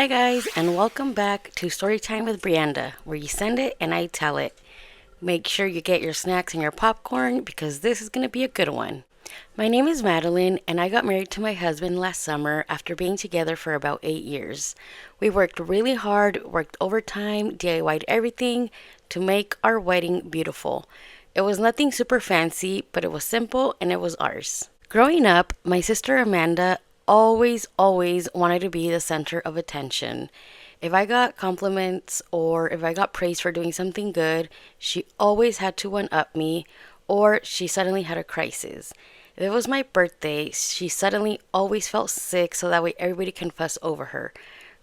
Hi guys, and welcome back to Storytime with Brianda, where you send it and I tell it. Make sure you get your snacks and your popcorn because this is going to be a good one. My name is Madeline, and I got married to my husband last summer after being together for about 8 years. We worked really hard, worked overtime, DIY'd everything to make our wedding beautiful. It was nothing super fancy, but it was simple and it was ours. Growing up, my sister Amanda always wanted to be the center of attention. If I got compliments or if I got praise for doing something good, she always had to one up me, or she suddenly had a crisis. If it was my birthday, she suddenly always felt sick so that way everybody can fuss over her.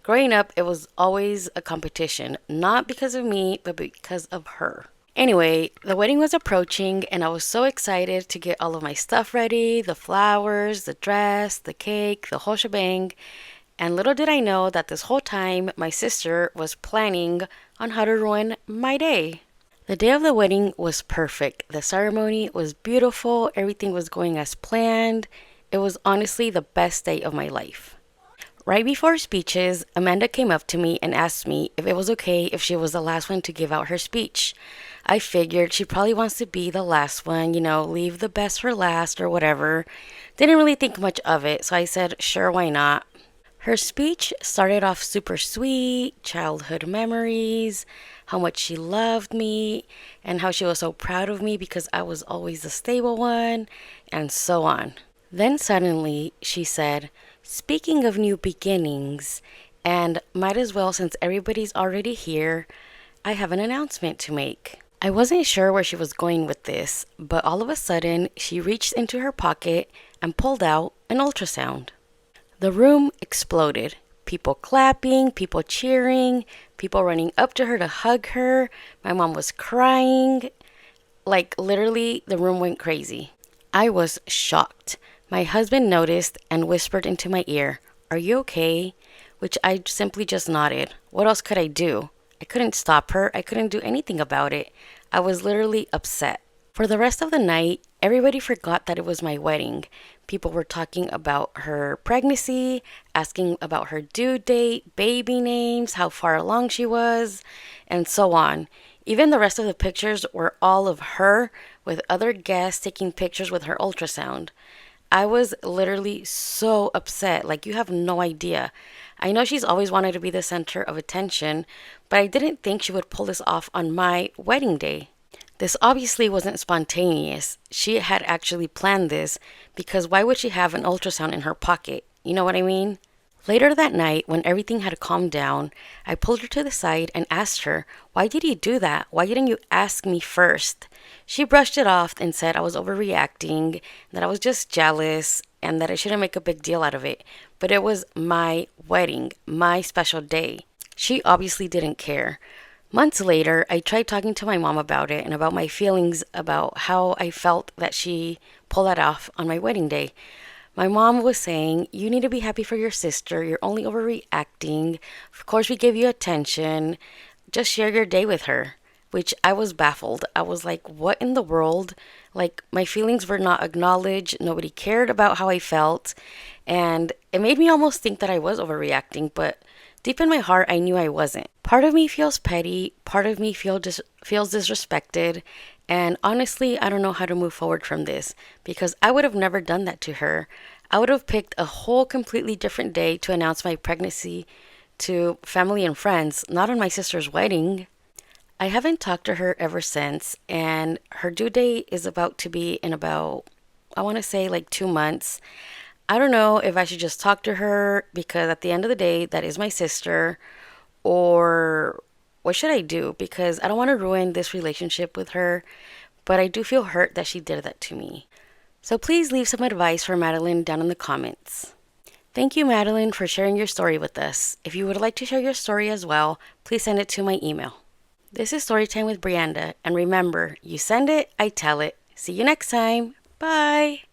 Growing up, it was always a competition, not because of me, but because of her. Anyway, the wedding was approaching and I was so excited to get all of my stuff ready, the flowers, the dress, the cake, the whole shebang. And little did I know that this whole time my sister was planning on how to ruin my day. The day of the wedding was perfect. The ceremony was beautiful. Everything was going as planned. It was honestly the best day of my life. Right before speeches, Amanda came up to me and asked me if it was okay if she was the last one to give out her speech. I figured she probably wants to be the last one, leave the best for last or whatever. Didn't really think much of it, so I said, sure, why not? Her speech started off super sweet, childhood memories, how much she loved me, and how she was so proud of me because I was always the stable one, and so on. Then suddenly she said, speaking of new beginnings, and might as well since everybody's already here, I have an announcement to make. I wasn't sure where she was going with this, but all of a sudden she reached into her pocket and pulled out an ultrasound. The room exploded. People clapping, people cheering, people running up to her to hug her. My mom was crying. Like literally, the room went crazy. I was shocked. My husband noticed and whispered into my ear, "Are you okay?" Which I simply just nodded. What else could I do? I couldn't stop her. I couldn't do anything about it. I was literally upset. For the rest of the night, everybody forgot that it was my wedding. People were talking about her pregnancy, asking about her due date, baby names, how far along she was, and so on. Even the rest of the pictures were all of her with other guests taking pictures with her ultrasound. I was literally so upset, like you have no idea. I know she's always wanted to be the center of attention, but I didn't think she would pull this off on my wedding day. This obviously wasn't spontaneous. She had actually planned this because why would she have an ultrasound in her pocket? You know what I mean? Later that night, when everything had calmed down, I pulled her to the side and asked her, "Why did you do that? Why didn't you ask me first?" She brushed it off and said I was overreacting, that I was just jealous, and that I shouldn't make a big deal out of it. But it was my wedding, my special day. She obviously didn't care. Months later, I tried talking to my mom about it and about my feelings about how I felt that she pulled that off on my wedding day. My mom was saying, you need to be happy for your sister. You're only overreacting. Of course, we give you attention. Just share your day with her. Which I was baffled. I was like, what in the world? Like, my feelings were not acknowledged. Nobody cared about how I felt. And it made me almost think that I was overreacting. But deep in my heart, I knew I wasn't. Part of me feels petty. Part of me feels disrespected. And honestly, I don't know how to move forward from this because I would have never done that to her. I would have picked a whole completely different day to announce my pregnancy to family and friends, not on my sister's wedding. I haven't talked to her ever since, and her due date is about to be in about, I want to say like 2 months. I don't know if I should just talk to her because at the end of the day, that is my sister, or what should I do? Because I don't want to ruin this relationship with her, but I do feel hurt that she did that to me. So please leave some advice for Madeline down in the comments. Thank you, Madeline, for sharing your story with us. If you would like to share your story as well, please send it to my email. This is Storytime with Brianda, and remember, you send it, I tell it. See you next time. Bye!